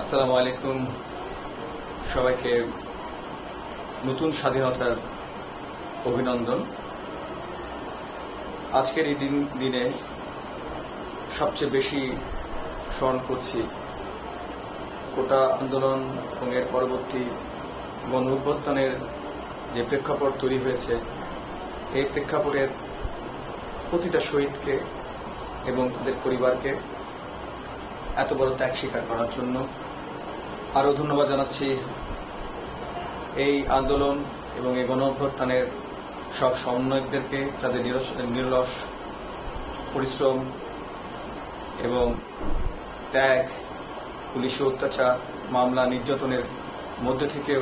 আসসালামু আলাইকুম সবাইকে নতুন স্বাধীনতার অভিনন্দন। আজকের এই দিনে সবচেয়ে বেশি স্মরণ করছি কোটা আন্দোলন এবং এর পরবর্তী গণ অভ্যুত্থানের যে প্রেক্ষাপট তৈরি হয়েছে, এই প্রেক্ষাপটের প্রতিটা শহীদকে এবং তাদের পরিবারকে এত বড় ত্যাগ স্বীকার করার জন্য আরও ধন্যবাদ জানাচ্ছি এই আন্দোলন এবং এই গণ অভ্যুত্থানের সব সমন্বয়কদেরকে, তাদের নিরলস পরিশ্রম এবং ত্যাগ, পুলিশি অত্যাচার, মামলা, নির্যাতনের মধ্যে থেকেও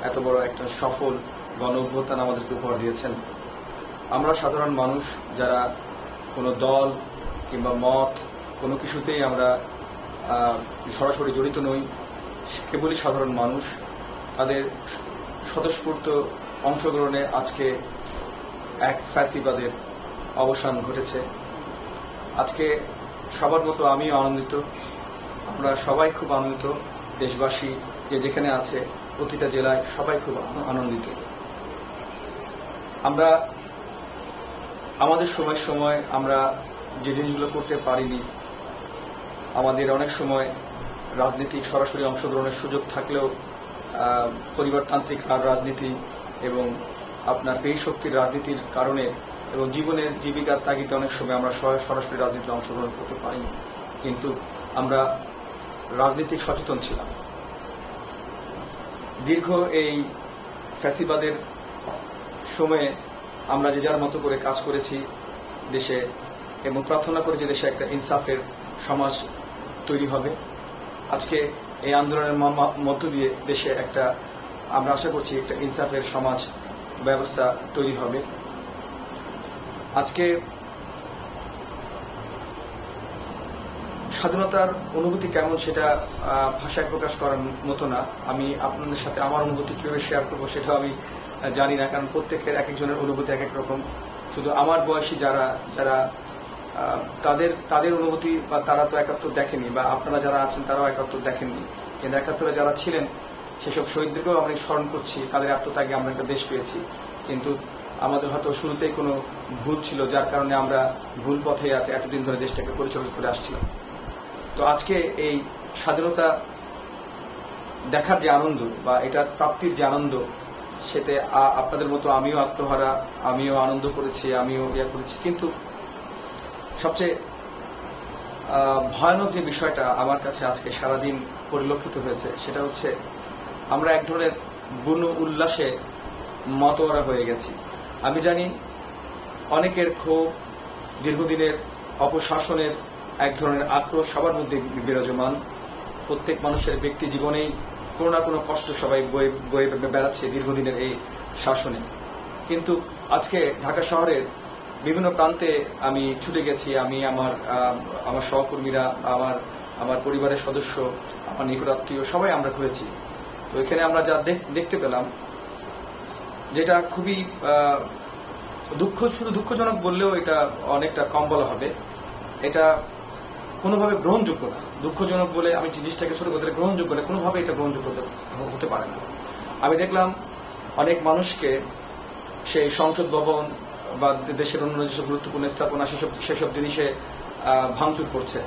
এত বড় একটা সফল গণ অভ্যুত্থান আমাদেরকে উপহার দিয়েছেন। আমরা সাধারণ মানুষ যারা কোনো দল কিংবা মত কোনো কিছুতেই আমরা সরাসরি জড়িত নই, কেবলই সাধারণ মানুষ, তাদের স্বতঃস্ফূর্ত অংশগ্রহণে আজকে এক ফ্যাসিবাদের অবসান ঘটেছে। আজকে সবার মতো আমিও আনন্দিত, আমরা সবাই খুব আনন্দিত, দেশবাসী যে যেখানে আছে প্রতিটা জেলায় সবাই খুব আনন্দিত। আমরা আমাদের সময় আমরা যে জিনিসগুলো করতে পারিনি, আমাদের অনেক সময় রাজনীতিক সরাসরি অংশগ্রহণের সুযোগ থাকলেও পরিবারতান্ত্রিক রাজনীতি এবং আপনার পেশী শক্তির রাজনীতির কারণে এবং জীবনের জীবিকার তাগিদে অনেক সময় আমরা সরাসরি রাজনীতিতে অংশগ্রহণ করতে পারিনি, কিন্তু আমরা রাজনীতিক সচেতন ছিলাম। দীর্ঘ এই ফ্যাসিবাদের সময়ে আমরা যে যার মতো করে কাজ করেছি দেশে, এবং প্রার্থনা করি যে দেশে একটা ইনসাফের সমাজ তৈরি হবে। আজকে এই আন্দোলনের মধ্য দিয়ে দেশে একটা, আমরা আশা করছি একটা ইনসাফের সমাজ ব্যবস্থা তৈরি হবে। আজকে স্বাধীনতার অনুভূতি কেমন সেটা ভাষায় প্রকাশ করার মতো না। আমি আপনাদের সাথে আমার অনুভূতি কিভাবে শেয়ার করবো সেটাও আমি জানি না, কারণ প্রত্যেকের এক একজনের অনুভূতি এক এক রকম। শুধু আমার বয়সী যারা তাদের অনুভূতি, বা তারা তো ৭১ দেখেনি, বা আপনারা যারা আছেন তারাও ৭১ দেখেননি, কিন্তু ৭১ যারা ছিলেন সেসব শহীদদেরকেও আমরা স্মরণ করছি। তাদের আত্মত্যাগে আমরা একটা দেশ পেয়েছি, কিন্তু আমাদের হয়তো শুরুতেই কোনো ভুল ছিল, যার কারণে আমরা ভুল পথে এতদিন ধরে দেশটাকে পরিচালনা করে আসছিলাম। তো আজকে এই স্বাধীনতা দেখার যে আনন্দ বা এটার প্রাপ্তির যে আনন্দ, সেতে আপনাদের মতো আমিও আত্মহারা, আমিও আনন্দ করেছি, আমিও করেছি, কিন্তু সবচেয়ে ভয়ানক যে বিষয়টা আমার কাছে আজকে সারাদিন পরিলক্ষিত হয়েছে সেটা হচ্ছে আমরা এক ধরনের বুনো উল্লাসে মাতোয়ারা হয়ে গেছি। আমি জানি অনেকের ক্ষোভ, দীর্ঘদিনের অপশাসনের এক ধরনের আক্রোশ সবার মধ্যে বিরাজমান। প্রত্যেক মানুষের ব্যক্তি জীবনেই কোনো না কোনো কষ্ট সবাই বয়ে বেড়াচ্ছে দীর্ঘদিনের এই শাসনে। কিন্তু আজকে ঢাকা শহরের বিভিন্ন প্রান্তে আমি ছুটে গেছি, আমি আমার সহকর্মীরা, আমার পরিবারের সদস্য, আমার নিকটাত্মীয় সবাই আমরা ঘুরেছি। তো এখানে আমরা যা দেখতে পেলাম, যেটা খুবই শুধু দুঃখজনক বললেও এটা অনেকটা কম বলা হবে, এটা কোনোভাবে গ্রহণযোগ্য না। দুঃখজনক বলে আমি জিনিসটাকে ছোট করতে, গ্রহণযোগ্য না, কোনোভাবে এটা গ্রহণযোগ্য হতে পারে না। আমি দেখলাম অনেক মানুষকে সেই সংসদ ভবন বা দেশের অন্য যেসব গুরুত্বপূর্ণ স্থাপনা সেসব জিনিসে ভাঙচুর করছে।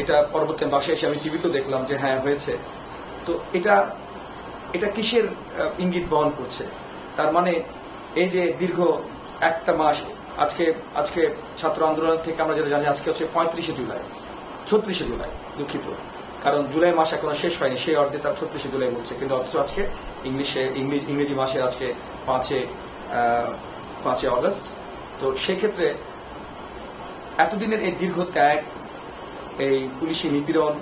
এটা পরবর্তী বাসায় এসে আমি টিভিতেও দেখলাম যে হ্যাঁ হয়েছে। তো এটা কিসের ইঙ্গিত বহন করছে? তার মানে এই যে দীর্ঘ একটা মাস, আজকে ছাত্র আন্দোলন থেকে আমরা যেটা জানি, আজকে হচ্ছে 36শে জুলাই, দুঃখিত, কারণ জুলাই মাস এখনো শেষ হয়নি, সেই অর্ধে তার 36শে জুলাই বলছে, কিন্তু অথচ আজকে ইংরেজি মাসের আজকে 5 অগস্ট। তো সেক্ষেত্রে এতদিনের এই দীর্ঘ ত্যাগ, এই পুলিশি নিপীড়ন,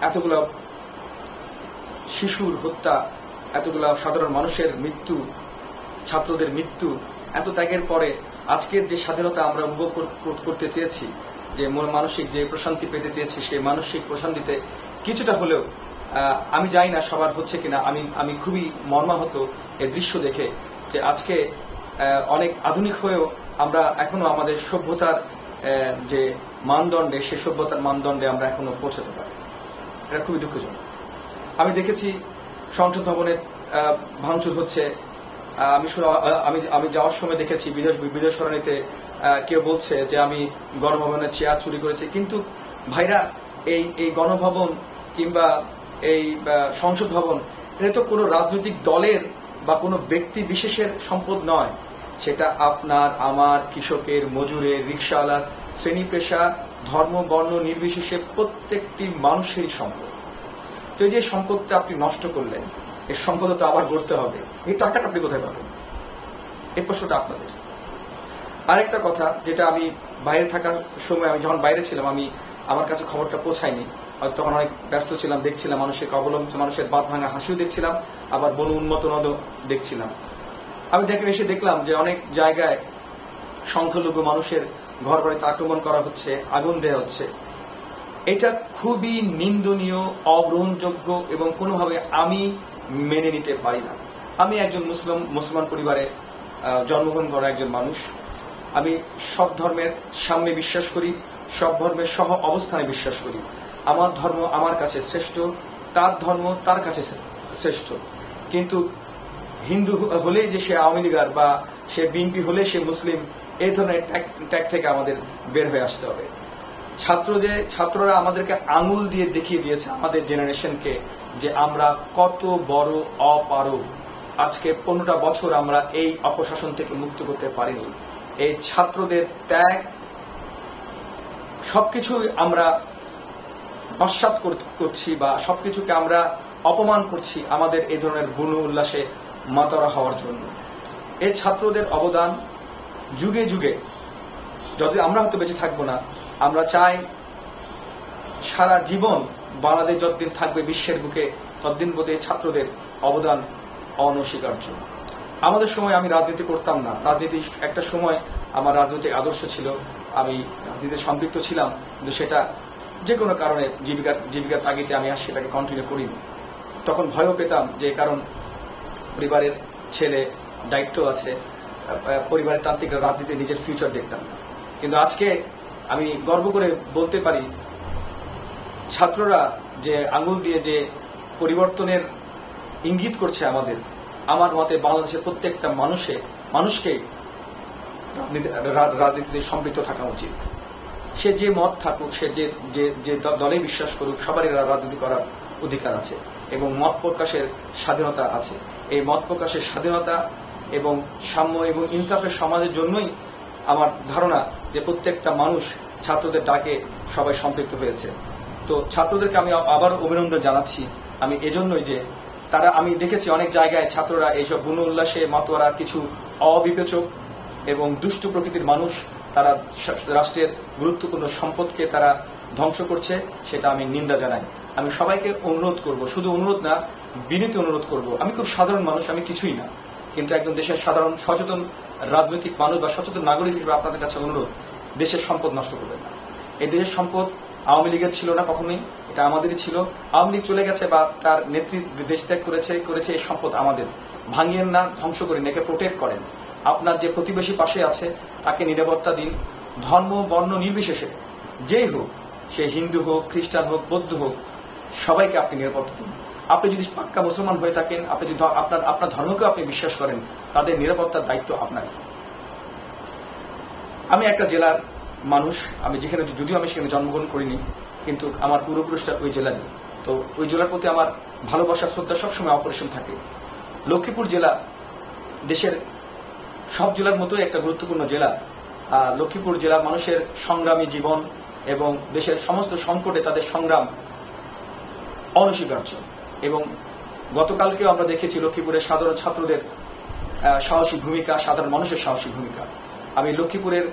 এতগুলো শিশুর হত্যা, এতগুলো সাধারণ মানুষের মৃত্যু, ছাত্রদের মৃত্যু, এত ত্যাগের পরে আজকের যে স্বাধীনতা আমরা উপভোগ করতে চেয়েছি, যে মানসিক যে প্রশান্তি পেতে চেয়েছি, সেই মানসিক প্রশান্তিতে কিছুটা হলেও, আমি জানি না সবার হচ্ছে কিনা, আমি খুবই মর্মাহত এই দৃশ্য দেখে, যে আজকে অনেক আধুনিক হয়েও আমরা এখনো আমাদের সভ্যতার যে মানদণ্ডে, সেই সভ্যতার মানদণ্ডে আমরা এখনো পৌঁছাতে পারি। এটা খুবই দুঃখজনক। আমি দেখেছি সংসদ ভবনে ভাঙচুর হচ্ছে। আমি যাওয়ার সময় দেখেছি বিজয় সরণিতে কেউ বলছে যে আমি গণভবনের চেয়ার চুরি করেছি। কিন্তু ভাইরা, এই গণভবন কিংবা এই সংসদ ভবন এটা তো কোনো রাজনৈতিক দলের বা কোনো ব্যক্তি বিশেষের সম্পদ নয়। সেটা আপনার, আমার, কৃষকের, মজুরের, রিকশাওয়ালার, শ্রেণী পেশা, ধর্ম, বর্ণ নির্বিশেষে প্রত্যেকটি মানুষেরই সম্পদ। তো এই যে সম্পদটা আপনি নষ্ট করলেন, এই সম্পদ তো আবার গড়তে হবে। এই টাকাটা আপনি কোথায় পাবেন? এই প্রশ্নটা আপনাদের। আরেকটা কথা, যেটা আমি বাইরে থাকার সময়, আমি যখন বাইরে ছিলাম, আমার কাছে খবরটা পৌঁছায়নি, হয়তো তখন অনেক ব্যস্ত ছিলাম, দেখছিলাম মানুষের অবলম্বন, মানুষের বাদ ভাঙা হাসিও দেখছিলাম, আবার বন উন্মোচনও দেখছিলাম। আমি এসে দেখলাম যে অনেক জায়গায় সংখ্যালঘু মানুষের ঘর বাড়িতে আক্রমণ করা হচ্ছে, আগুন দেওয়া হচ্ছে। এটা খুবই নিন্দনীয়, অগ্রহণযোগ্য এবং কোনোভাবে আমি মেনে নিতে পারি না। আমি একজন মুসলমান পরিবারে জন্মগ্রহণ করা একজন মানুষ। আমি সব ধর্মের সামনে বিশ্বাস করি, সব ধর্মের সহ অবস্থানে বিশ্বাস করি। আমার ধর্ম আমার কাছে শ্রেষ্ঠ, তার ধর্ম তার কাছে শ্রেষ্ঠ। কিন্তু হিন্দু হলেই যে সে আওয়ামী লীগার বা সে বিএনপি হলে সে মুসলিম, এই ধরনের ট্যাগ থেকে আমাদের বের হয়ে আসতে হবে। ছাত্ররা আমাদেরকে আঙুল দিয়ে দেখিয়ে দিয়েছে আমাদের জেনারেশনকে যে আমরা কত বড় অপারগ। আজকে 15টা বছর আমরা এই অপশাসন থেকে মুক্ত করতে পারিনি। এই ছাত্রদের ত্যাগ, সবকিছু আমরা নস্যাৎ করছি বা সবকিছুকে আমরা অপমান করছি আমাদের এই ধরনের বুনো উল্লাসে মাতারা হওয়ার জন্য। এই ছাত্রদের অবদান যুগে যুগে, যদি আমরা হয়তো বেঁচে থাকবো না, আমরা চাই সারা জীবন বাংলাদেশ যতদিন থাকবে বিশ্বের বুকে, ততদিন বোধ এই ছাত্রদের অবদান অনস্বীকার্য। আমাদের সময় আমি রাজনীতি করতাম না। রাজনীতি একটা সময় আমার রাজনৈতিক আদর্শ ছিল, আমি রাজনীতিতে সম্পৃক্ত ছিলাম, কিন্তু সেটা যে কোনো কারণে জীবিকার তাগিদে আমি আর সেটাকে কন্টিনিউ করিনি। তখন ভয়ও পেতাম, যে কারণ পরিবারের ছেলে, দায়িত্ব আছে, পরিবারের তান্ত্রিক রাজনীতি নিজের ফিউচার দেখতাম না। কিন্তু আজকে আমি গর্ব করে বলতে পারি, ছাত্ররা যে আঙুল দিয়ে যে পরিবর্তনের ইঙ্গিত করছে আমার মতে বাংলাদেশের প্রত্যেকটা মানুষকে রাজনীতিতে সম্পৃক্ত থাকা উচিত। সে যে মত থাকুক, সে যে দলে বিশ্বাস করুক, সবারই রাজনীতি করার অধিকার আছে এবং মত প্রকাশের স্বাধীনতা আছে। এই মত প্রকাশের স্বাধীনতা এবং সাম্য এবং ইনসাফের সমাজের জন্যই আমার ধারণা যে প্রত্যেকটা মানুষ ছাত্রদের ডাকে সবাই সম্পৃক্ত হয়েছে। তো ছাত্রদেরকে আমি আবার অভিনন্দন জানাচ্ছি। আমি এজন্যই যে আমি দেখেছি অনেক জায়গায় ছাত্ররা এইসব বুনো উল্লাসে মাতোয়ারা কিছু অবিবেচক এবং দুষ্ট প্রকৃতির মানুষ, তারা রাষ্ট্রের গুরুত্বপূর্ণ সম্পদকে তারা ধ্বংস করছে, সেটা আমি নিন্দা জানাই। আমি সবাইকে অনুরোধ করব, শুধু অনুরোধ না, বিনীত অনুরোধ করব। আমি খুব সাধারণ মানুষ, আমি কিছুই না, কিন্তু একজন দেশের সাধারণ সচেতন রাজনৈতিক মানুষ বা সচেতন নাগরিক হিসেবে আপনাদের কাছে অনুরোধ, দেশের সম্পদ নষ্ট করবেন না। এই দেশের সম্পদ আওয়ামী লীগের ছিল না কখনোই, এটা আমাদেরই ছিল। আওয়ামী লীগ চলে গেছে বা তার নেতৃত্ব দেশ ত্যাগ করেছে, এই সম্পদ আমাদের। ভাঙিয়েন না, ধ্বংস করেন, একে প্রোটেক্ট করেন। আপনার যে প্রতিবেশী পাশে আছে তাকে নিরাপত্তা দিন, ধর্ম বর্ণ নির্বিশেষে, যেই হোক, সে হিন্দু হোক, খ্রিস্টান হোক, বৌদ্ধ হোক, সবাইকে আপনি নিরাপত্তা দিন। আপনি যদি পাক্কা মুসলমান হয়ে থাকেন, আপনি যদি আপনার ধর্মকে আপনি বিশ্বাস করেন, তাদের নিরাপত্তার দায়িত্ব আপনারই। আমি একটা জেলার মানুষ, যদিও আমি সেখানে জন্মগ্রহণ করিনি, কিন্তু আমার পূর্বপুরুষটা ওই জেলারই। তো ওই জেলার প্রতি আমার ভালোবাসা, শ্রদ্ধা সবসময় অপরিসীম থাকে। লক্ষ্মীপুর জেলা দেশের সব জেলার মতোই একটা গুরুত্বপূর্ণ জেলা। লক্ষ্মীপুর জেলার মানুষের সংগ্রামী জীবন এবং দেশের সমস্ত সংকটে তাদের সংগ্রাম অনস্বীকার্য। এবং গতকালকেও আমরা দেখেছি লক্ষ্মীপুরের সাধারণ ছাত্রদের সাহসী ভূমিকা, সাধারণ মানুষের সাহসী ভূমিকা। আমি লক্ষ্মীপুরের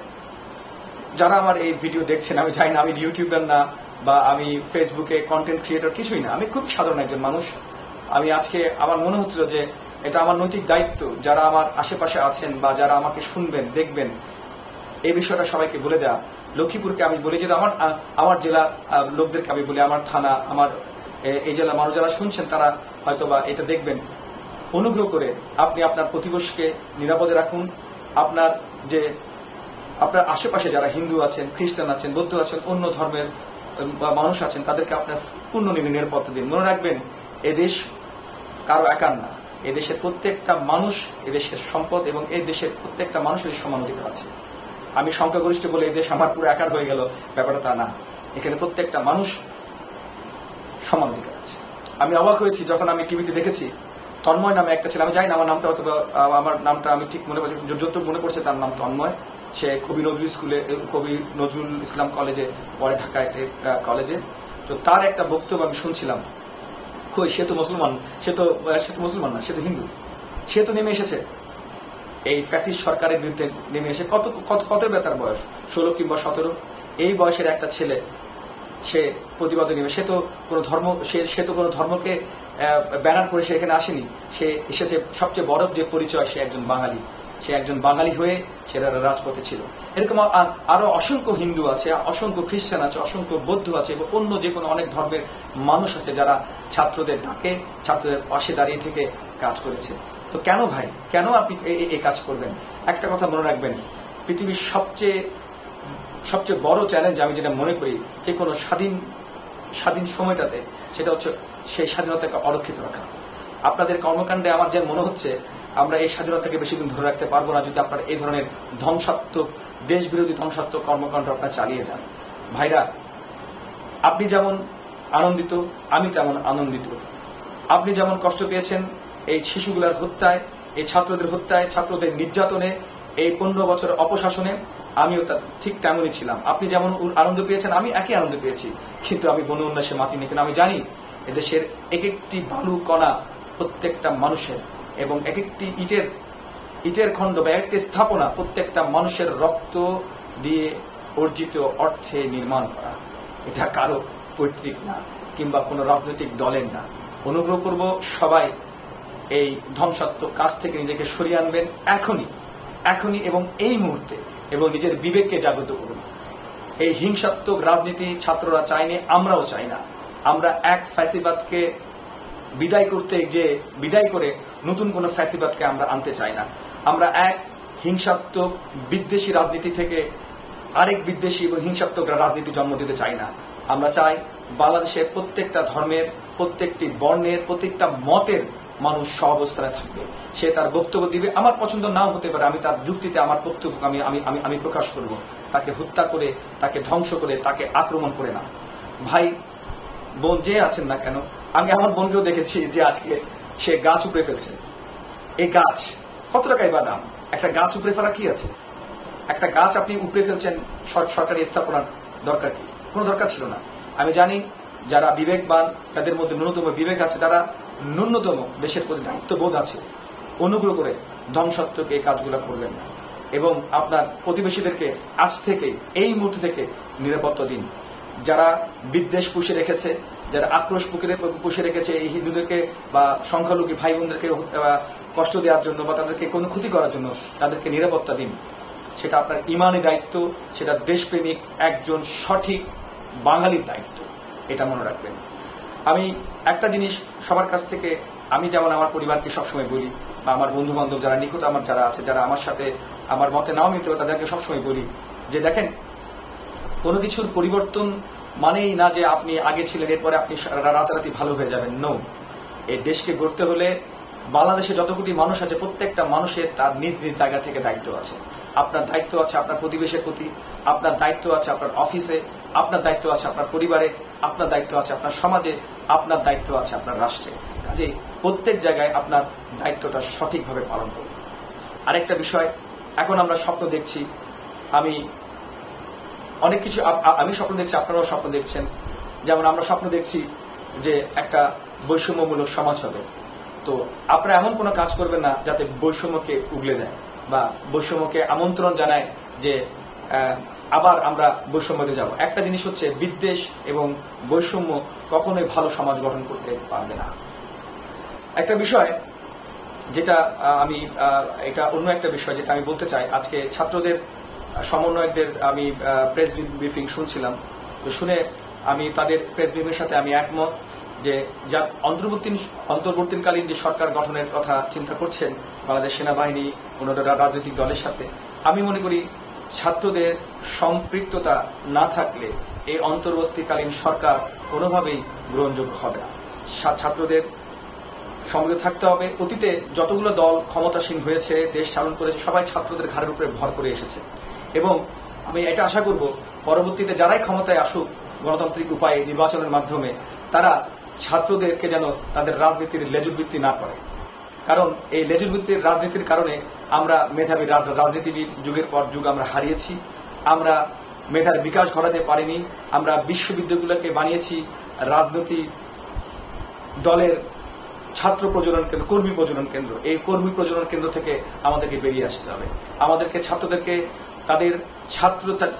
যারা আমার এই ভিডিও দেখছেন, আমি জানি না আমি ইউটিউবার না বা আমি ফেসবুকে কন্টেন্ট ক্রিয়েটর, কিছুই না, আমি খুব সাধারণ একজন মানুষ। আমি আজকে আমার মনে হচ্ছিল যে এটা আমার নৈতিক দায়িত্ব, যারা আমার আশেপাশে আছেন বা যারা আমাকে শুনবেন, দেখবেন, এই বিষয়টা সবাইকে বলে দেওয়া। লক্ষ্মীপুরকে আমি বলি যে আমার জেলার লোকদেরকে আমি বলি, আমার থানা, আমার এই জেলার মানুষ যারা শুনছেন তারা হয়তোবা এটা দেখবেন, অনুগ্রহ করে আপনি আপনার প্রতিবেশীকে নিরাপদে রাখুন। আপনার আশেপাশে যারা হিন্দু আছেন, খ্রিস্টান আছেন, বৌদ্ধ আছেন, অন্য ধর্মের মানুষ আছেন তাদেরকে আপনার পূর্ণ নিরাপত্তা দিন। মনে রাখবেন, এদেশ কারো একার না, এদেশের প্রত্যেকটা মানুষ এদেশের সম্পদ এবং এই দেশের প্রত্যেকটা মানুষের সমান অধিকার আছে। আমি সংখ্যাগরিষ্ঠ বলে এই দেশ আমার পুরো একার হয়ে গেল, ব্যাপারটা তা না। এখানে প্রত্যেকটা মানুষ সমান অধিকার আছে। আমি অবাক হয়েছি যখন আমি টিভিতে দেখেছি তন্ময় নামে একটা ছেলে, আমি জানি না আমার নামটা অথবা আমার নামটা আমি ঠিক মনে পড়ছে, যত মনে পড়ছে তার নাম তন্ময়। সে কবি নজরুল ইসলাম কলেজে পরে, ঢাকায় কলেজে। তো তার একটা বক্তব্য আমি শুনছিলাম, কই সে তো মুসলমান, সে তো মুসলমান না, সে তো হিন্দু। সে তো নেমে এসেছে এই ফ্যাসিস্ট সরকারের বিরুদ্ধে, নেমে এসে কত তার বয়স 16 কিংবা 17। এই বয়সের একটা ছেলে সে প্রতিবাদে নেমে, সে তো কোনো ধর্মকে ব্যানার করে সে এখানে আসেনি। সে এসেছে সবচেয়ে বড় যে পরিচয়, সে একজন বাঙালি। সে একজন বাঙালি হয়ে সে রাজপথে ছিল। এরকম আরো অসংখ্য হিন্দু আছে, অসংখ্য খ্রিস্টান আছে, অসংখ্য বৌদ্ধ আছে এবং অন্য যে কোনো অনেক ধর্মের মানুষ আছে যারা ছাত্রদের ডাকে, ছাত্রদের পাশে দাঁড়িয়ে থেকে কাজ করেছে। তো কেন ভাই, কেন আপনি এই কাজ করবেন? একটা কথা মনে রাখবেন, পৃথিবীর সবচেয়ে বড় চ্যালেঞ্জ আমি যেটা মনে করি যে কোনো স্বাধীন সময়টাতে, সেটা হচ্ছে সেই স্বাধীনতাকে অরক্ষিত রাখা। আপনাদের কর্মকাণ্ডে আমার যে মনে হচ্ছে আমরা এই স্বাধীনতাকে বেশি দিন ধরে রাখতে পারবো না যদি আপনারা এই ধরনের ধ্বংসাত্মক, দেশবিরোধী ধ্বংসাত্মক কর্মকাণ্ড আপনারা চালিয়ে যান। ভাইরা, আপনি যেমন আনন্দিত, আমি তেমন আনন্দিত। আপনি যেমন কষ্ট পেয়েছেন এই শিশুগুলার হত্যায়, এই ছাত্রদের হত্যায়, ছাত্রদের নির্যাতনে, এই 15 বছরের অপশাসনে, আমিও ঠিক তেমনই ছিলাম। আপনি যেমন আনন্দ পেয়েছেন, আমি একই আনন্দ পেয়েছি, কিন্তু আমি বন উন্নাসে মাতি নি। আমি জানি এদেশের এক একটি বালু কণা প্রত্যেকটা মানুষের, এবং এক একটি ইটের খণ্ড বা একটি স্থাপনা প্রত্যেকটা মানুষের রক্ত দিয়ে অর্জিত অর্থে নির্মাণ করা। এটা কারো পৈতৃক না, কিংবা কোনো রাজনৈতিক দলের না। অনুগ্রহ করব সবাই এই ধ্বংসাত্মক কাজ থেকে নিজেকে সরিয়ে আনবেন এখনই এবং এই মুহূর্তে, এবং নিজের বিবেককে জাগ্রত করুন। এই হিংসাত্মক রাজনীতি ছাত্ররা চায়নি, আমরাও চাই না। আমরা এক ফ্যাসিবাদকে বিদায় করে নতুন কোন ফ্যাসিবাদকে আমরা আনতে চাই না। আমরা এক হিংসাত্মক বিদ্বেষী রাজনীতি থেকে আরেক বিদ্বেষী এবং হিংসাত্মক রাজনীতি জন্ম দিতে চাই না। আমরা চাই বাংলাদেশের প্রত্যেকটা ধর্মের, প্রত্যেকটি বর্ণের, প্রত্যেকটা মতের মানুষ সহাবস্থানে থাকবে। সে তার বক্তব্য দিবে, আমার পছন্দ নাও হতে পারে, আমি তার যুক্তিতে আমার বক্তব্য আমি প্রকাশ করব। তাকে হত্যা করে, তাকে ধ্বংস করে, তাকে আক্রমণ করে না। ভাই বোন যে আছেন না কেন, আমি আমার বোনকেও দেখেছি যে আজকে সে গাছ উপড়ে ফেলছে। এই গাছ কত টাকায় বা দাম? একটা গাছ উপড়ে ফেলা কি আছে? একটা গাছ আপনি উপড়ে ফেলছেন, সরকারি স্থাপনার দরকার কি? কোনো দরকার ছিল না। আমি জানি যারা বিবেকবান, যাদের মধ্যে ন্যূনতম বিবেক আছে, তারা ন্যূনতম দেশের প্রতি দায়িত্ববোধ আছে, অনুগ্রহ করে ধ্বংসাত্মক এই কাজগুলো করবেন না। এবং আপনার প্রতিবেশীদেরকে আজ থেকে, এই মুহূর্ত থেকে নিরাপত্তা দিন। যারা বিদ্বেষ পুষে রেখেছে, যারা আক্রোশ পুষে রেখেছে এই হিন্দুদেরকে বা সংখ্যালঘু ভাই বোনদেরকে কষ্ট দেওয়ার জন্য বা তাদেরকে কোনো ক্ষতি করার জন্য, তাদেরকে নিরাপত্তা দিন। সেটা আপনার ইমানি দায়িত্ব, সেটা দেশপ্রেমিক একজন সঠিক বাঙালির দায়িত্ব, এটা মনে রাখবেন। আমি একটা জিনিস সবার কাছ থেকে, আমি যেমন আমার পরিবারকে সবসময় বলি, বা আমার বন্ধু বান্ধব যারা নিকট আমার যারা আছে, যারা আমার সাথে আমার মতে নাও মিলতে পারে, তাদেরকে সবসময় বলি যে দেখেন, কোনো কিছুর পরিবর্তন মানেই না যে আপনি আগে ছিলেন এরপরে আপনি রাতারাতি ভালো হয়ে যাবেন। নো, এই দেশকে গড়তে হলে বাংলাদেশে যত কোটি মানুষ আছে, প্রত্যেকটা মানুষের তার নিজ নিজ জায়গা থেকে দায়িত্ব আছে। আপনার দায়িত্ব আছে আপনার প্রতিবেশের প্রতি, আপনার দায়িত্ব আছে আপনার অফিসে, আপনার দায়িত্ব আছে আপনার পরিবারে, আপনার দায়িত্ব আছে আপনার সমাজে, আপনার দায়িত্ব আছে আপনার রাষ্ট্রে। কাজেই প্রত্যেক জায়গায় আপনার দায়িত্বটা সঠিকভাবে পালন করুন। আরেকটা বিষয়, এখন আমরা স্বপ্ন দেখছি, আমি অনেক কিছু, আমি স্বপ্ন দেখছি, আপনারাও স্বপ্ন দেখছেন। যেমন আমরা স্বপ্ন দেখছি যে একটা বৈষম্যমূলক সমাজ হবে। তো আপনারা এমন কোনো কাজ করবেন না যাতে বৈষম্যকে উগলে দেয় বা বৈষম্যকে আমন্ত্রণ জানায় যে আবার আমরা বৈষম্যতে যাব। একটা জিনিস হচ্ছে, বিদ্বেষ এবং বৈষম্য কখনোই ভালো সমাজ গঠন করতে পারবে না। একটা বিষয় যেটা আমি, এটা অন্য একটা বিষয় যেটা আমি বলতে চাই, আজকে ছাত্রদের সমন্বয়কদের আমি প্রেস ব্রিফিং শুনছিলাম। তো শুনে আমি তাদের প্রেস ব্রিফিংয়ের সাথে আমি একমত যে যা অন্তর্বর্তীকালীন যে সরকার গঠনের কথা চিন্তা করছেন বাংলাদেশ সেনাবাহিনী, কোন রাজনৈতিক দলের সাথে, আমি মনে করি ছাত্রদের সম্পৃক্ততা না থাকলে এই অন্তর্বর্তীকালীন সরকার কোনোভাবেই গ্রহণযোগ্য হবে না। ছাত্রদের সঙ্গে থাকতে হবে। অতীতে যতগুলো দল ক্ষমতাসীন হয়েছে, দেশ চালন করেছে, সবাই ছাত্রদের ঘাড়ের উপরে ভর করে এসেছে এবং আমি এটা আশা করব পরবর্তীতে যারাই ক্ষমতায় আসুক গণতান্ত্রিক উপায়ে নির্বাচনের মাধ্যমে, তারা ছাত্রদেরকে যেন তাদের রাজনীতির লেজুরবৃত্তি না করে। কারণ এই লেজুরবৃত্তির রাজনীতির কারণে আমরা মেধাবী রাজনীতিবিদ যুগের পর যুগ আমরা হারিয়েছি। আমরা মেধার বিকাশ ঘটাতে পারিনি। আমরা বিশ্ববিদ্যালয়গুলোকে বানিয়েছি রাজনৈতিক দলের ছাত্র প্রজনন কেন্দ্র, কর্মী প্রজনন কেন্দ্র। এই কর্মী প্রজনন কেন্দ্র থেকে আমাদেরকে বেরিয়ে আসতে হবে। আমাদেরকে ছাত্রদেরকে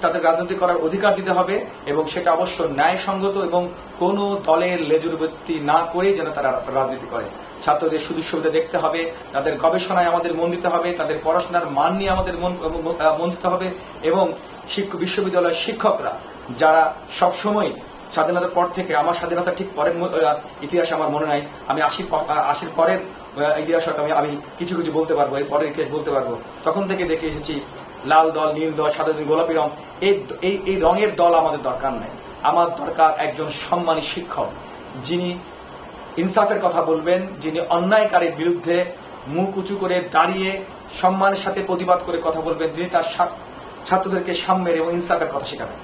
তাদের রাজনীতি করার অধিকার দিতে হবে এবং সেটা অবশ্য ন্যায়সঙ্গত এবং কোনো দলের লেজুরবৃত্তি না করে যেন তারা রাজনীতি করে। ছাত্রদের সুযোগ সুবিধা দেখতে হবে, তাদের গবেষণায় আমাদের মন দিতে হবে, তাদের পড়াশোনার মান নিয়ে আমাদের মন দিতে হবে এবং বিশ্ববিদ্যালয়ের শিক্ষকরা যারা সবসময় স্বাধীনতার পর থেকে, আমার স্বাধীনতা ঠিক পরের ইতিহাস আমার মনে নাই, আমি আশির পরের ইতিহাস হয়তো আমি কিছু কিছু বলতে পারবো, এর পরের ইতিহাস বলতে পারবো, তখন থেকে দেখে এসেছি লাল দল, নীল দল, সাদা দল, গোলাপি রং, এই রঙের দল আমাদের দরকার নেই। আমার দরকার একজন সম্মানী শিক্ষক, যিনি ইনসাফের কথা বলবেন, যিনি অন্যায়কারীর বিরুদ্ধে মুখ উঁচু করে দাঁড়িয়ে সম্মানের সাথে প্রতিবাদ করে কথা বলবেন, যিনি তার ছাত্রদেরকে সাম্যের এবং ইনসাফের কথা শেখাবেন।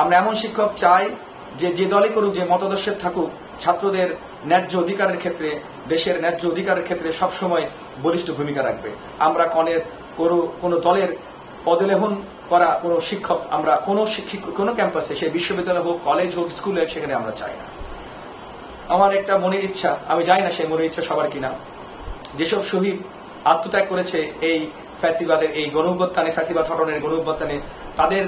আমরা এমন শিক্ষক চাই যে দলই করুক, যে মতাদর্শের থাকুক, ছাত্রদের ন্যায্য অধিকারের ক্ষেত্রে, দেশের ন্যায্য অধিকারের ক্ষেত্রে সবসময় বলিষ্ঠ ভূমিকা রাখবে। আমরা কোনো দলের পদলেহন করা কোনো শিক্ষক আমরা কোনো ক্যাম্পাসে, সে বিশ্ববিদ্যালয় হোক, কলেজ হোক, স্কুল হোক, সেখানে আমরা চাই না। আমার একটা মনের ইচ্ছা, আমি জানি না সেই মনের ইচ্ছা সবার কিনা, যেসব শহীদ আত্মত্যাগ করেছে এই ফ্যাসিবাদের, এই গণঅভ্যুত্থানে, ফ্যাসিবাদ হটনের গণঅভ্যুত্থানে, তাদের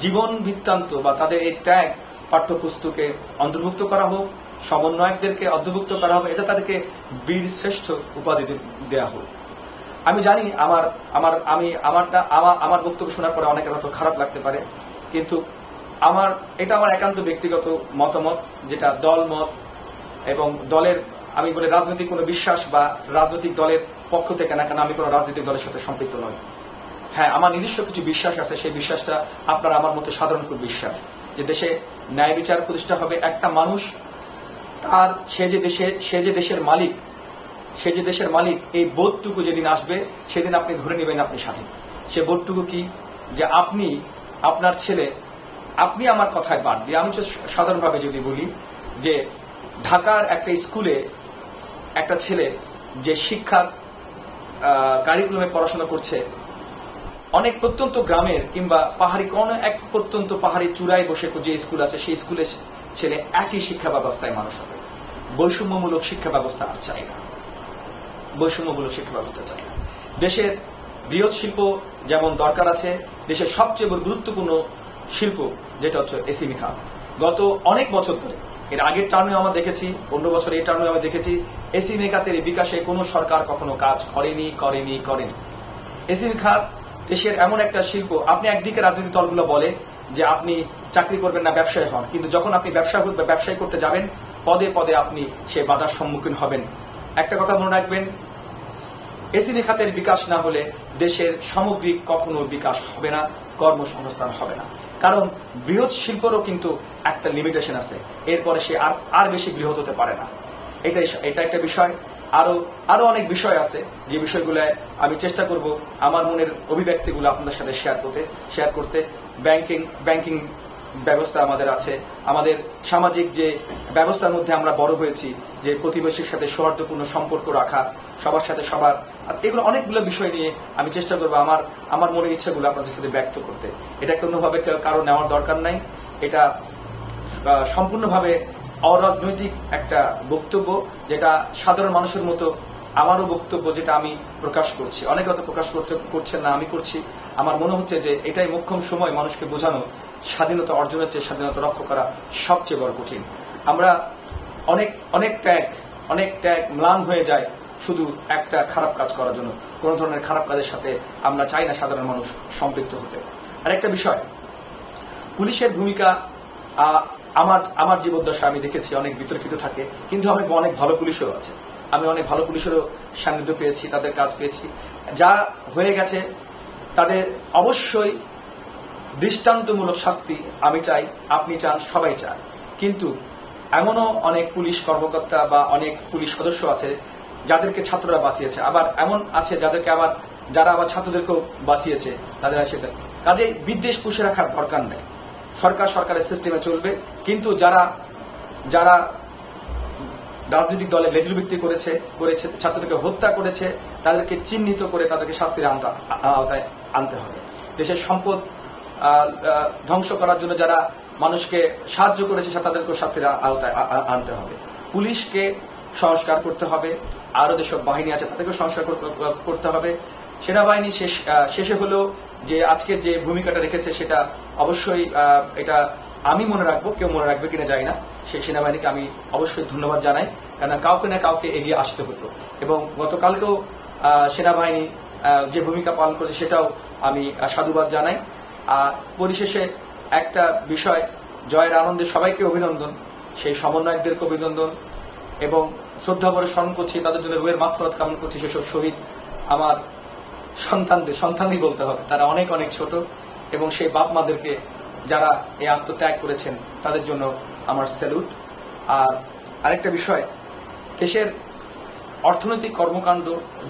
জীবন বৃত্তান্ত বা তাদের এই ত্যাগ পাঠ্যপুস্তকে অন্তর্ভুক্ত করা হোক, সমন্বয়কদেরকে অন্তর্ভুক্ত করা হবে, এতে তাদেরকে বীর শ্রেষ্ঠ উপাধি দেওয়া হোক। আমি জানি আমার বক্তব্য শোনার পরে অনেকের হয়তো খারাপ লাগতে পারে, কিন্তু এটা আমার একান্ত ব্যক্তিগত মতামত, যেটা দল মত এবং দলের, আমি বলে রাজনৈতিক কোনো বিশ্বাস বা রাজনৈতিক দলের পক্ষ থেকে না, কেন আমি কোনো রাজনৈতিক দলের সাথে সম্পৃক্ত নই। হ্যাঁ, আমার নিজস্ব কিছু বিশ্বাস আছে, সেই বিশ্বাসটা আপনার আমার মতো সাধারণ খুব বিশ্বাস, যে দেশে ন্যায় বিচার প্রতিষ্ঠা হবে। একটা মানুষ সে যে দেশের মালিক, এই বোধটুকু যেদিন আসবে, সেদিন আপনি ধরে নেবেন আপনি স্বাধীন। সে বোধটুকু কি? যে আপনার ছেলে, আপনি আমার কথায় বাদ দিয়ে, আমি সাধারণভাবে যদি বলি যে ঢাকার একটা স্কুলে একটা ছেলে যে শিক্ষা কারিকুলামে পড়াশোনা করছে, অনেক প্রত্যন্ত গ্রামের কিংবা পাহাড়ি কোন এক প্রত্যন্ত পাহাড়ি চূড়ায় বসে যে স্কুল আছে, সেই স্কুলের ছেলে একই শিক্ষা ব্যবস্থায় মানুষ হবে। বৈষম্যমূলক শিক্ষা ব্যবস্থা আর চাই না, বৈষম্যমূলক শিক্ষা ব্যবস্থা চাই না। দেশের বৃহৎ শিল্প যেমন দরকার আছে, দেশের সবচেয়ে গুরুত্বপূর্ণ শিল্প যেটা হচ্ছে এসিমি খাত। গত অনেক বছর ধরে, এর আগের টার্মে আমরা দেখেছি, 15 বছর এই টার্মে আমরা দেখেছি, এসিমি খাতের বিকাশে কোনো সরকার কখনো কাজ করেনি। এসিমি খাত দেশের এমন একটা শিল্প, আপনি একদিকে রাজনৈতিক দলগুলো বলে যে আপনি চাকরি করবেন না, ব্যবসায়ী হন, কিন্তু যখন আপনি ব্যবসায়ী করতে যাবেন, পদে পদে আপনি সে বাধার সম্মুখীন হবেন। একটা কথা মনে রাখবেন, এসিমি খাতের বিকাশ না হলে দেশের সামগ্রিক কখনো বিকাশ হবে না, কর্মসংস্থান হবে না। কারণ বৃহৎ শিল্পেরও কিন্তু একটা লিমিটেশন আছে, এরপরে সে আর বেশি বৃহৎ হতে পারে না। এটা একটা বিষয়। আরো অনেক বিষয় আছে, যে বিষয়গুলো আমি চেষ্টা করব আমার মনের অভিব্যক্তিগুলো আপনাদের সাথে শেয়ার করতে। ব্যাংকিং ব্যবস্থা আমাদের আছে, আমাদের সামাজিক যে ব্যবস্থার মধ্যে আমরা বড় হয়েছি, যে প্রতিবেশীর সাথে সৌহার্দ্যপূর্ণ সম্পর্ক রাখা, সবার সাথে সবার, এগুলো অনেকগুলো বিষয় নিয়ে আমি চেষ্টা করবো আমার মনের ইচ্ছাগুলো আপনাদের সাথে ব্যক্ত করতে। এটা কোনোভাবে কারো নেওয়ার দরকার নাই, এটা সম্পূর্ণভাবে অরাজনৈতিক একটা বক্তব্য, যেটা সাধারণ মানুষের মতো আমারও বক্তব্য, যেটা আমি প্রকাশ করছি। অনেকে হয়তো প্রকাশ করছেন না, আমি করছি। আমার মনে হচ্ছে যে এটাই মোক্ষম সময় মানুষকে বোঝানো, স্বাধীনতা অর্জনের চেয়ে স্বাধীনতা রক্ষা করা সবচেয়ে বড় কঠিন। আমরা অনেক ত্যাগ ম্লান হয়ে যায় শুধু একটা খারাপ কাজ করার জন্য। কোন ধরনের খারাপ কাজের সাথে আমরা চাই না সাধারণ মানুষ সম্পৃক্ত হতে। আর একটা বিষয়, পুলিশের ভূমিকা আমার জীবদ্দশা আমি দেখেছি অনেক বিতর্কিত থাকে, কিন্তু অনেক ভালো পুলিশও আছে। আমি অনেক ভালো পুলিশেরও সান্নিধ্য পেয়েছি, তাদের কাজ পেয়েছি। যা হয়ে গেছে তাদের অবশ্যই দৃষ্টান্তমূলক শাস্তি আমি চাই, আপনি চান, সবাই চান। কিন্তু এমনও অনেক পুলিশ কর্মকর্তা বা অনেক পুলিশ সদস্য আছে যাদেরকে ছাত্ররা বাঁচিয়েছে, আবার এমন আছে যারা আবার ছাত্রদেরকেও বাঁচিয়েছে তাদের সেটা কাজেই বিদ্বেষ পুষে রাখার দরকার নেই। সরকারের সিস্টেমে চলবে, কিন্তু যারা রাজনৈতিক দলে লেজুর ভিত্তি করেছে ছাত্রদেরকে হত্যা করেছে তাদেরকে চিহ্নিত করে তাদেরকে শাস্তির আওতায় আনতে হবে। দেশের সম্পদ ধ্বংস করার জন্য যারা মানুষকে সাহায্য করেছে তাদেরকেও শাস্তির আওতায় আনতে হবে। পুলিশকে সংস্কার করতে হবে, আরো যেসব বাহিনী আছে তাদেরকেও সংস্কার করতে হবে। সেনাবাহিনী শেষে হলেও যে আজকে যে ভূমিকাটা রেখেছে সেটা অবশ্যই এটা আমি মনে রাখবো, কেউ মনে রাখবে কিনা জানি না। সেই সেনাবাহিনীকে আমি অবশ্যই ধন্যবাদ জানাই, কারণ কাউকে না কাউকে এগিয়ে আসতে হতো। এবং গতকালকেও সেনাবাহিনী যে ভূমিকা পালন করেছে সেটাও আমি সাধুবাদ জানাই। পরিশেষে একটা বিষয়, জয়ের আনন্দে সবাইকে অভিনন্দন, সেই সমন্বয়কদেরকে অভিনন্দন এবং শ্রদ্ধা ভরে স্মরণ করছি, তাদের জন্য রুহের মাগফিরাত কামনা করছি। সেসব শহীদ আমার সন্তানই বলতে হবে, তারা অনেক অনেক ছোট, এবং সেই বাপ মাদেরকে যারা এই আত্মত্যাগ করেছেন তাদের জন্য আমার স্যালুট। আর আরেকটা বিষয়, দেশের অর্থনৈতিক কর্মকাণ্ড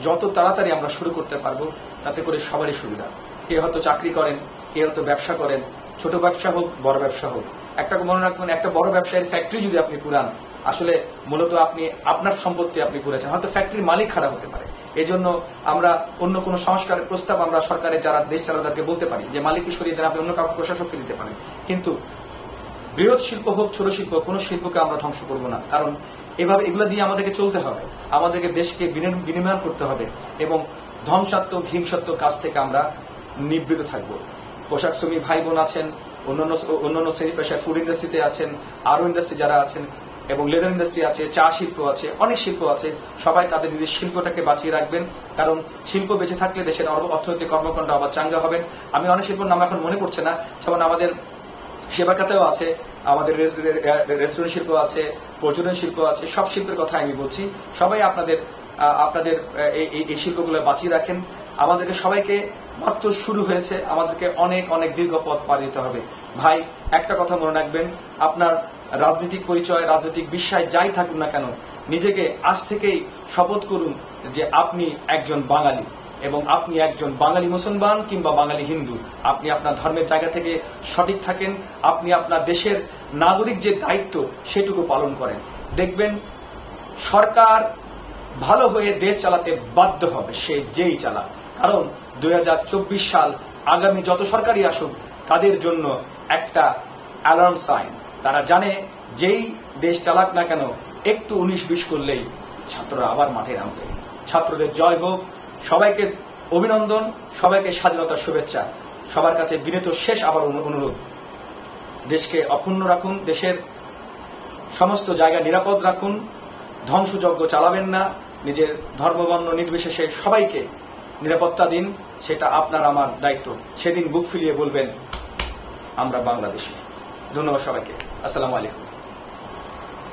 যত তাড়াতাড়ি আমরা শুরু করতে পারবো তাতে করে সবারই সুবিধা। কেউ হয়তো চাকরি করেন, কেউ হয়তো ব্যবসা করেন, ছোট ব্যবসা হোক বড় ব্যবসা হোক। একটা মনে রাখবেন, একটা বড় ব্যবসায়ের ফ্যাক্টরি যদি আপনি পুরান, আসলে মূলত আপনি আপনার সম্পত্তি আপনি পুরেছেন, হয়তো ফ্যাক্টরির মালিক খারাপ হতে পারে। এই জন্য আমরা অন্য কোনো সংস্কারের প্রস্তাব আমরা সরকারের যারা দেশ চালাদারকে বলতে পারি যে মালিককে সরিয়ে দেন, আপনি অন্য কাউকে প্রশাসককে দিতে পারেন। কিন্তু বৃহৎ শিল্প হোক ছোট শিল্প, কোনো শিল্পকে আমরা ধ্বংস করব না, কারণ এগুলো দিয়ে আমাদেরকে চলতে হবে, আমাদেরকে দেশকে বিনির্মাণ করতে হবে এবং ধ্বংসাত্মক হিংসাত্মক কাজ থেকে আমরা নিবৃত থাকব। পোশাক শ্রমিক ভাই বোন আছেন, অন্যান্য শ্রেণী পেশায় ফুড ইন্ডাস্ট্রিতে আছেন, আরো ইন্ডাস্ট্রি যারা আছেন এবং লেদার ইন্ডাস্ট্রি আছে, চা শিল্প আছে, অনেক শিল্প আছে। সবাই তাদের নিজের শিল্পটাকে বাঁচিয়ে রাখবেন, কারণ শিল্প বেঁচে থাকলে দেশের অর্থনৈতিক কর্মকাণ্ড আবার চাঙ্গা হবেন। আমি অনেক শিল্পের নাম এখন মনে পড়ছে না, যেমন আমাদের সেবা খাতেও আছে, আমাদের রেস্টুরেন্ট শিল্প আছে, পর্যটন শিল্প আছে, সব শিল্পের কথা আমি বলছি। সবাই আপনাদের এই শিল্পগুলো বাঁচিয়ে রাখেন। আমাদেরকে সবাইকে মাত্র শুরু হয়েছে, আমাদেরকে অনেক অনেক দীর্ঘ পথ পার দিতে হবে। ভাই, একটা কথা মনে রাখবেন, আপনার রাজনৈতিক পরিচয়, রাজনৈতিক বিশ্বাস যাই থাকুন না কেন, নিজেকে আজ থেকেই শপথ করুন যে আপনি একজন বাঙালি এবং আপনি একজন বাঙালি মুসলমান কিংবা বাঙালি হিন্দু। আপনি আপনার ধর্মের জায়গা থেকে সঠিক থাকেন, আপনি আপনার দেশের নাগরিক যে দায়িত্ব সেটুকু পালন করেন। দেখবেন সরকার ভালো হয়ে দেশ চালাতে বাধ্য হবে, সে যেই চালাক। কারণ 2024 সাল আগামী যত সরকারই আসুক তাদের জন্য একটা অ্যালার্ম সাইন। তারা জানে যেই দেশ চালাক না কেন একটু 19-20 করলেই ছাত্ররা আবার মাঠে নামবে। ছাত্রদের জয় হোক, সবাইকে অভিনন্দন, সবাইকে স্বাধীনতার শুভেচ্ছা। সবার কাছে বিনীত শেষ আবার অনুরোধ, দেশকে অক্ষুণ্ণ রাখুন, দেশের সমস্ত জায়গা নিরাপদ রাখুন, ধ্বংসযজ্ঞ চালাবেন না, নিজের ধর্মবর্ণ নির্বিশেষে সবাইকে নিরাপত্তা দিন, সেটা আপনার আমার দায়িত্ব। সেদিন বুক ফুলিয়ে বলবেন আমরা বাংলাদেশী। ধন্যবাদ সবাইকে, আসসালামু আলাইকুম।